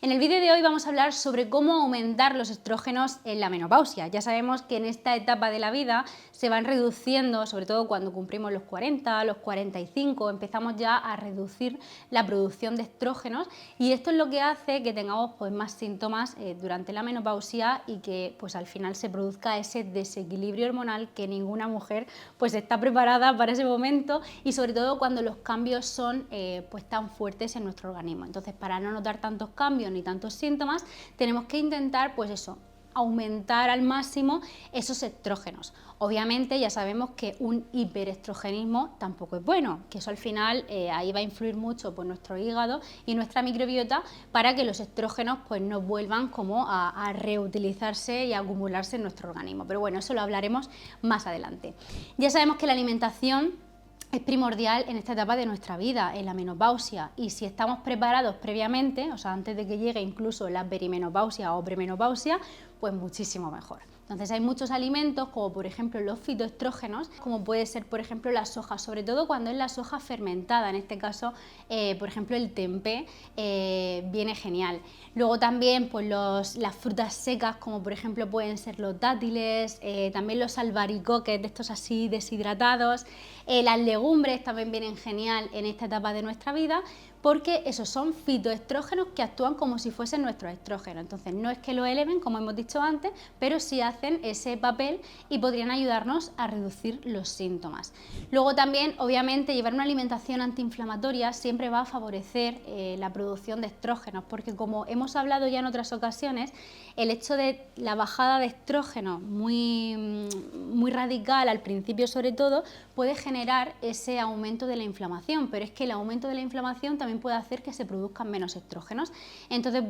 En el vídeo de hoy vamos a hablar sobre cómo aumentar los estrógenos en la menopausia. Ya sabemos que en esta etapa de la vida se van reduciendo, sobre todo cuando cumplimos los 40, los 45, empezamos ya a reducir la producción de estrógenos y esto es lo que hace que tengamos más síntomas durante la menopausia y que al final se produzca ese desequilibrio hormonal que ninguna mujer está preparada para ese momento y sobre todo cuando los cambios son tan fuertes en nuestro organismo. Entonces, para no notar tantos cambios ni tantos síntomas, tenemos que intentar aumentar al máximo esos estrógenos. Obviamente ya sabemos que un hiperestrogenismo tampoco es bueno, que eso al final ahí va a influir mucho nuestro hígado y nuestra microbiota para que los estrógenos no vuelvan a reutilizarse y a acumularse en nuestro organismo. Pero bueno, eso lo hablaremos más adelante. Ya sabemos que la alimentación es primordial en esta etapa de nuestra vida, en la menopausia, y si estamos preparados previamente, o sea, antes de que llegue incluso la perimenopausia o premenopausia, pues muchísimo mejor. Entonces hay muchos alimentos, como por ejemplo los fitoestrógenos, como puede ser por ejemplo la soja, sobre todo cuando es la soja fermentada, en este caso por ejemplo el tempé viene genial. Luego también las frutas secas, como por ejemplo pueden ser los dátiles, también los albaricoques de estos así deshidratados, las legumbres también vienen genial en esta etapa de nuestra vida, porque esos son fitoestrógenos que actúan como si fuesen nuestros estrógenos. Entonces no es que lo eleven, como hemos dicho antes, pero sí hacen ese papel y podrían ayudarnos a reducir los síntomas. Luego también, obviamente, llevar una alimentación antiinflamatoria siempre va a favorecer la producción de estrógenos, porque como hemos hablado ya en otras ocasiones, el hecho de la bajada de estrógenos muy radical al principio sobre todo, puede generar ese aumento de la inflamación, pero es que el aumento de la inflamación también puede hacer que se produzcan menos estrógenos. Entonces,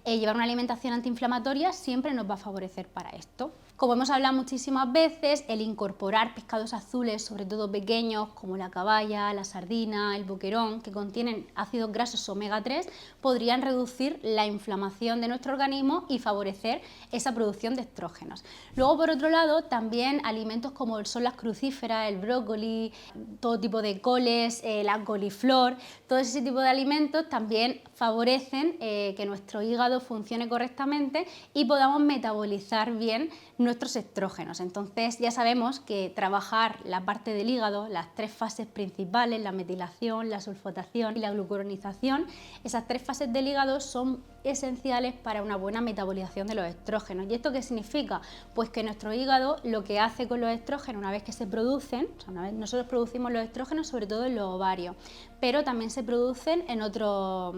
llevar una alimentación antiinflamatoria siempre nos va a favorecer para esto. Como hemos hablado muchísimas veces, el incorporar pescados azules, sobre todo pequeños, como la caballa, la sardina, el boquerón, que contienen ácidos grasos omega 3, podrían reducir la inflamación de nuestro organismo y favorecer esa producción de estrógenos. Luego, por otro lado, también alimentos como son las crucíferas, el brócoli, todo tipo de coles, la coliflor, todo ese tipo de alimentos también favorecen que nuestro hígado funcione correctamente y podamos metabolizar bien nuestros estrógenos. Entonces ya sabemos que trabajar la parte del hígado, las tres fases principales, la metilación, la sulfotación y la glucuronización, esas tres fases del hígado son esenciales para una buena metabolización de los estrógenos. ¿Y esto qué significa? Pues que nuestro hígado lo que hace con los estrógenos una vez que se producen, una vez nosotros producimos los estrógenos sobre todo en los ovarios, pero también se producen en otros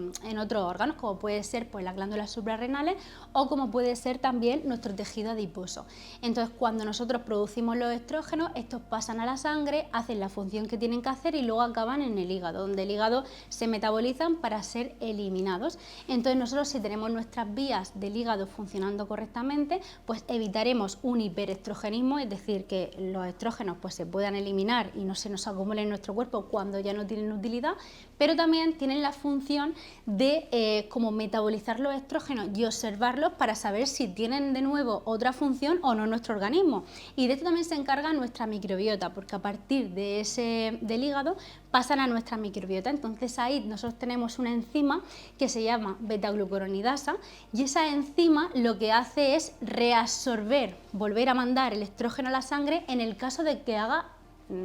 órganos, como puede ser las glándulas suprarrenales o como puede ser también nuestro tejido adiposo. Entonces, cuando nosotros producimos los estrógenos, estos pasan a la sangre, hacen la función que tienen que hacer y luego acaban en el hígado, donde el hígado se metabolizan para ser eliminados. Entonces, nosotros si tenemos nuestras vías del hígado funcionando correctamente, pues evitaremos un hiperestrogenismo, es decir, que los estrógenos se puedan eliminar y no se nos acumulen en nuestro cuerpo cuando ya no tienen utilidad, pero también tienen la función de como metabolizar los estrógenos y observarlos para saber si tienen de nuevo otra función o no en nuestro organismo. Y de esto también se encarga nuestra microbiota, porque a partir del hígado pasan a nuestra microbiota. Entonces ahí nosotros tenemos una enzima que se llama beta-glucuronidasa y esa enzima lo que hace es reabsorber, volver a mandar el estrógeno a la sangre en el caso de que haga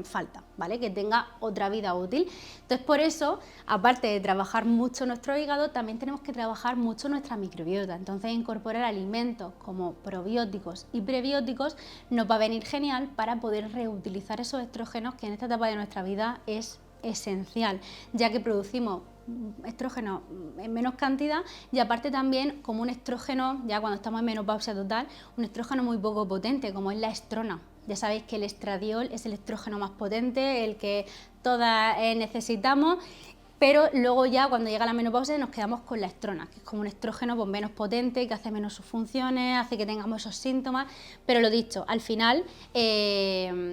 falta, ¿vale? Que tenga otra vida útil. Entonces, por eso, aparte de trabajar mucho nuestro hígado, también tenemos que trabajar mucho nuestra microbiota. Entonces, incorporar alimentos como probióticos y prebióticos nos va a venir genial para poder reutilizar esos estrógenos que en esta etapa de nuestra vida es esencial, ya que producimos estrógeno en menos cantidad y aparte también como un estrógeno, ya cuando estamos en menopausia total, un estrógeno muy poco potente como es la estrona. Ya sabéis que el estradiol es el estrógeno más potente, el que todas necesitamos, pero luego ya cuando llega la menopausia nos quedamos con la estrona, que es como un estrógeno menos potente, que hace menos sus funciones, hace que tengamos esos síntomas, pero lo dicho, al final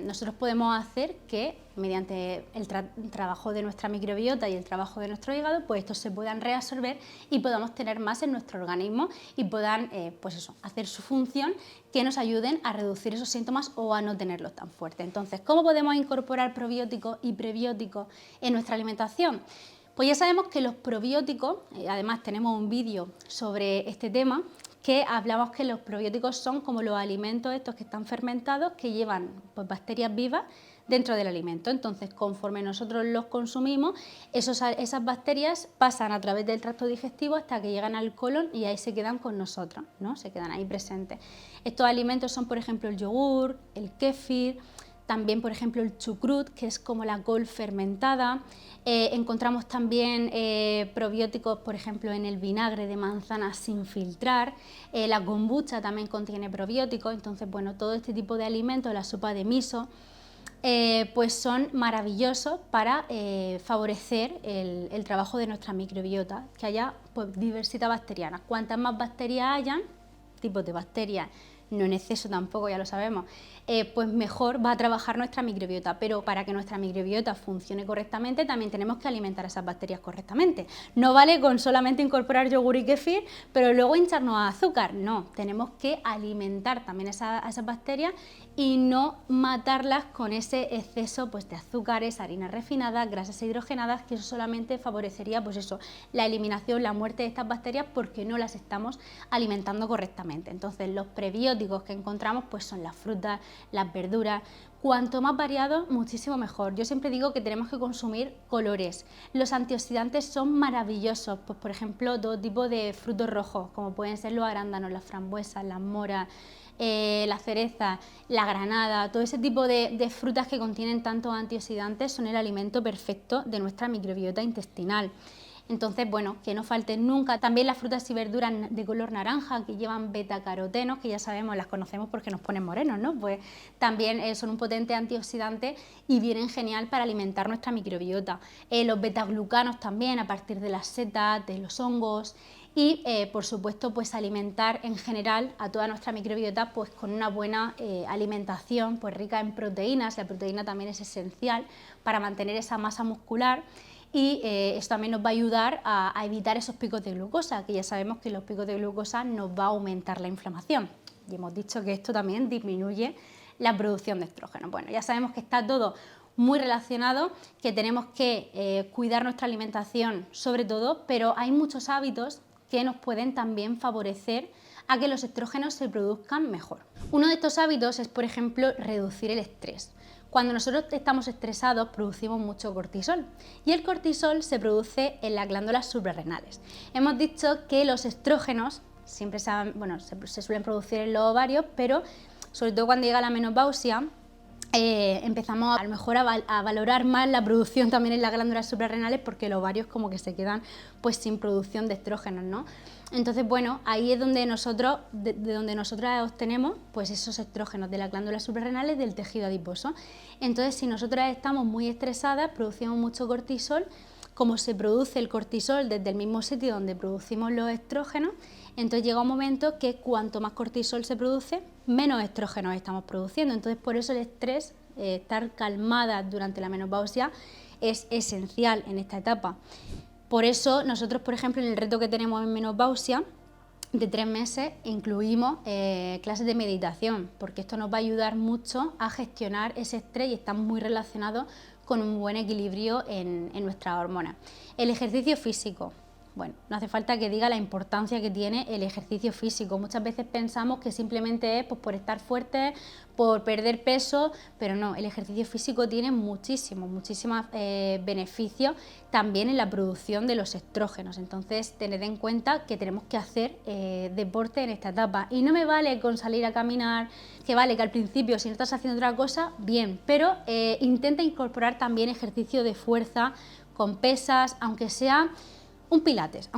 nosotros podemos hacer que mediante el trabajo de nuestra microbiota y el trabajo de nuestro hígado, pues estos se puedan reabsorber y podamos tener más en nuestro organismo y puedan hacer su función que nos ayuden a reducir esos síntomas o a no tenerlos tan fuertes. Entonces, ¿cómo podemos incorporar probióticos y prebióticos en nuestra alimentación? Pues ya sabemos que los probióticos, además tenemos un vídeo sobre este tema, que hablamos que los probióticos son como los alimentos estos que están fermentados, que llevan pues, bacterias vivas dentro del alimento. Entonces, conforme nosotros los consumimos, esas bacterias pasan a través del tracto digestivo hasta que llegan al colon y ahí se quedan con nosotros, ¿no? Se quedan ahí presentes. Estos alimentos son, por ejemplo, el yogur, el kéfir, también, por ejemplo, el chucrut, que es como la col fermentada. Encontramos también probióticos, por ejemplo, en el vinagre de manzana sin filtrar. La kombucha también contiene probióticos. Entonces, bueno, todo este tipo de alimentos, la sopa de miso, pues son maravillosos para favorecer el trabajo de nuestra microbiota, que haya pues, diversidad bacteriana. Cuantas más bacterias hayan, tipos de bacterias, no en exceso tampoco, ya lo sabemos, pues mejor va a trabajar nuestra microbiota. Pero para que nuestra microbiota funcione correctamente también tenemos que alimentar a esas bacterias correctamente. No vale con solamente incorporar yogur y kefir, pero luego hincharnos a azúcar. No, tenemos que alimentar también a esas bacterias y no matarlas con ese exceso pues, de azúcares, harinas refinadas, grasas hidrogenadas, que eso solamente favorecería pues eso, la eliminación, la muerte de estas bacterias porque no las estamos alimentando correctamente. Entonces los prebióticos que encontramos pues son las frutas, las verduras. Cuanto más variado, muchísimo mejor. Yo siempre digo que tenemos que consumir colores. Los antioxidantes son maravillosos, pues por ejemplo, todo tipo de frutos rojos, como pueden ser los arándanos, las frambuesas, las moras, la cereza, la granada, todo ese tipo de frutas que contienen tantos antioxidantes son el alimento perfecto de nuestra microbiota intestinal. Entonces, bueno, que no falten nunca. También las frutas y verduras de color naranja que llevan betacarotenos, que ya sabemos, las conocemos porque nos ponen morenos, ¿no? Pues también son un potente antioxidante y vienen genial para alimentar nuestra microbiota. Los betaglucanos también, a partir de las setas, de los hongos. Y por supuesto pues alimentar en general a toda nuestra microbiota pues con una buena alimentación pues rica en proteínas. La proteína también es esencial para mantener esa masa muscular y esto también nos va a ayudar a evitar esos picos de glucosa, que ya sabemos que los picos de glucosa nos va a aumentar la inflamación y hemos dicho que esto también disminuye la producción de estrógeno. Bueno, ya sabemos que está todo muy relacionado, que tenemos que cuidar nuestra alimentación sobre todo, pero hay muchos hábitos que nos pueden también favorecer a que los estrógenos se produzcan mejor. Uno de estos hábitos es, por ejemplo, reducir el estrés. Cuando nosotros estamos estresados producimos mucho cortisol y el cortisol se produce en las glándulas suprarrenales. Hemos dicho que los estrógenos siempre se suelen producir en los ovarios, pero sobre todo cuando llega la menopausia empezamos a lo mejor a valorar más la producción también en las glándulas suprarrenales porque los ovarios como que se quedan pues sin producción de estrógenos, ¿no? Entonces, bueno, ahí es donde nosotros, de donde nosotras obtenemos pues esos estrógenos de las glándulas suprarrenales del tejido adiposo. Entonces, si nosotras estamos muy estresadas, producimos mucho cortisol. Como se produce el cortisol desde el mismo sitio donde producimos los estrógenos, entonces llega un momento que cuanto más cortisol se produce, menos estrógenos estamos produciendo. Entonces por eso el estrés, estar calmada durante la menopausia es esencial en esta etapa. Por eso nosotros, por ejemplo, en el reto que tenemos en menopausia, de 3 meses, incluimos clases de meditación, porque esto nos va a ayudar mucho a gestionar ese estrés y está muy relacionado con un buen equilibrio en nuestras hormonas. El ejercicio físico. Bueno, no hace falta que diga la importancia que tiene el ejercicio físico. Muchas veces pensamos que simplemente es pues, por estar fuerte, por perder peso, pero no, el ejercicio físico tiene muchísimos beneficios también en la producción de los estrógenos. Entonces, tened en cuenta que tenemos que hacer deporte en esta etapa. Y no me vale con salir a caminar, que vale que al principio si no estás haciendo otra cosa, bien, pero intenta incorporar también ejercicio de fuerza con pesas, aunque sea un pilates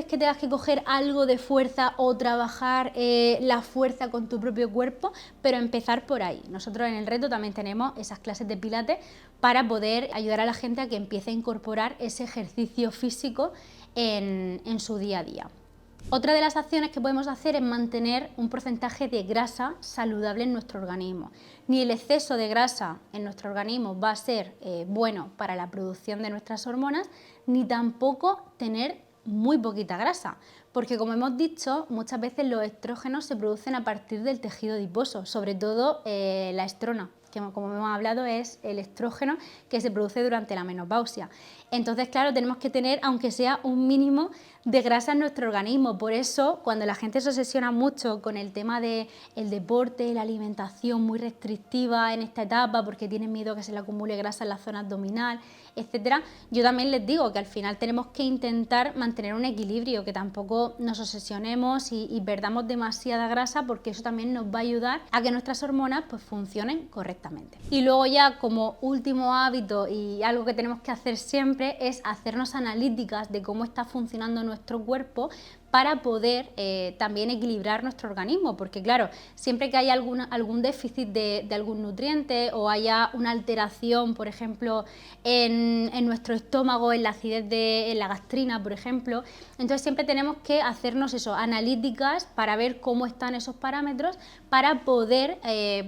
que tengas que coger algo de fuerza o trabajar la fuerza con tu propio cuerpo, pero empezar por ahí. Nosotros en el reto también tenemos esas clases de pilates para poder ayudar a la gente a que empiece a incorporar ese ejercicio físico en su día a día. Otra de las acciones que podemos hacer es mantener un porcentaje de grasa saludable en nuestro organismo. Ni el exceso de grasa en nuestro organismo va a ser bueno para la producción de nuestras hormonas, ni tampoco tener muy poquita grasa, porque como hemos dicho, muchas veces los estrógenos se producen a partir del tejido adiposo, sobre todo la estrona, que como hemos hablado es el estrógeno que se produce durante la menopausia. Entonces, claro, tenemos que tener, aunque sea un mínimo de grasa en nuestro organismo. Por eso, cuando la gente se obsesiona mucho con el tema del deporte, la alimentación muy restrictiva en esta etapa, porque tienen miedo a que se le acumule grasa en la zona abdominal, etcétera, yo también les digo que al final tenemos que intentar mantener un equilibrio, que tampoco nos obsesionemos y perdamos demasiada grasa, porque eso también nos va a ayudar a que nuestras hormonas pues funcionen correctamente. Y luego ya como último hábito y algo que tenemos que hacer siempre es hacernos analíticas de cómo está funcionando nuestro cuerpo para poder también equilibrar nuestro organismo, porque claro, siempre que haya algún déficit de algún nutriente o haya una alteración, por ejemplo, en nuestro estómago, en la acidez en la gastrina, por ejemplo, entonces siempre tenemos que hacernos eso, analíticas para ver cómo están esos parámetros para poder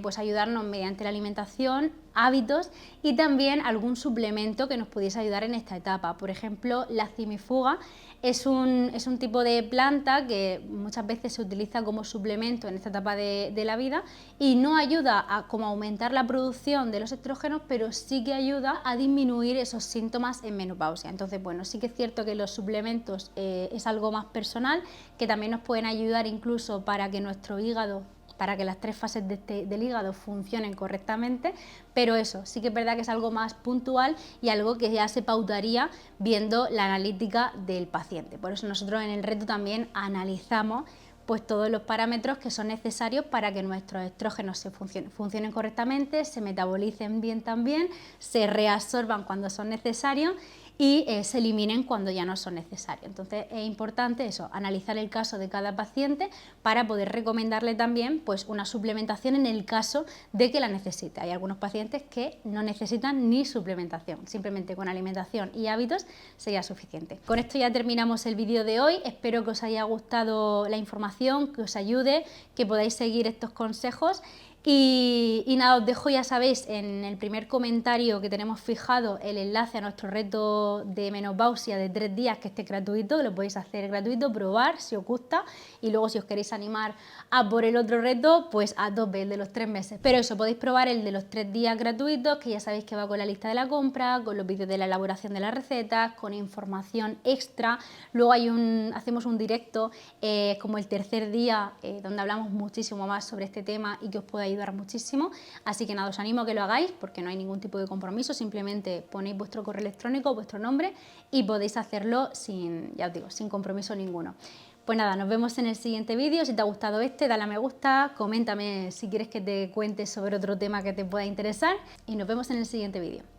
pues ayudarnos mediante la alimentación, hábitos y también algún suplemento que nos pudiese ayudar en esta etapa. Por ejemplo, la cimifuga es un tipo de planta que muchas veces se utiliza como suplemento en esta etapa de la vida y no ayuda a como aumentar la producción de los estrógenos, pero sí que ayuda a disminuir esos síntomas en menopausia. Entonces, bueno, sí que es cierto que los suplementos es algo más personal, que también nos pueden ayudar incluso para que nuestro hígado, para que las 3 fases del hígado funcionen correctamente, pero eso sí que es verdad que es algo más puntual y algo que ya se pautaría viendo la analítica del paciente. Por eso nosotros en el reto también analizamos pues todos los parámetros que son necesarios para que nuestros estrógenos funcionen correctamente, se metabolicen bien también, se reabsorban cuando son necesarios y se eliminen cuando ya no son necesarios. Entonces es importante eso, analizar el caso de cada paciente para poder recomendarle también pues una suplementación en el caso de que la necesite. Hay algunos pacientes que no necesitan ni suplementación, simplemente con alimentación y hábitos sería suficiente. Con esto ya terminamos el vídeo de hoy, espero que os haya gustado la información, que os ayude, que podáis seguir estos consejos. Y nada, os dejo, ya sabéis, en el primer comentario que tenemos fijado el enlace a nuestro reto de menopausia de 3 días, que esté gratuito, lo podéis hacer gratuito, probar si os gusta y luego si os queréis animar a por el otro reto, pues a tope, el de los 3 meses. Pero eso, podéis probar el de los 3 días gratuitos, que ya sabéis que va con la lista de la compra, con los vídeos de la elaboración de las recetas, con información extra. Luego hacemos un directo como el tercer día, donde hablamos muchísimo más sobre este tema y que os pueda ayudar muchísimo, así que nada, os animo a que lo hagáis porque no hay ningún tipo de compromiso, simplemente ponéis vuestro correo electrónico, vuestro nombre y podéis hacerlo sin, ya os digo, sin compromiso ninguno. Pues nada, nos vemos en el siguiente vídeo. Si te ha gustado dale a me gusta, coméntame si quieres que te cuente sobre otro tema que te pueda interesar y nos vemos en el siguiente vídeo.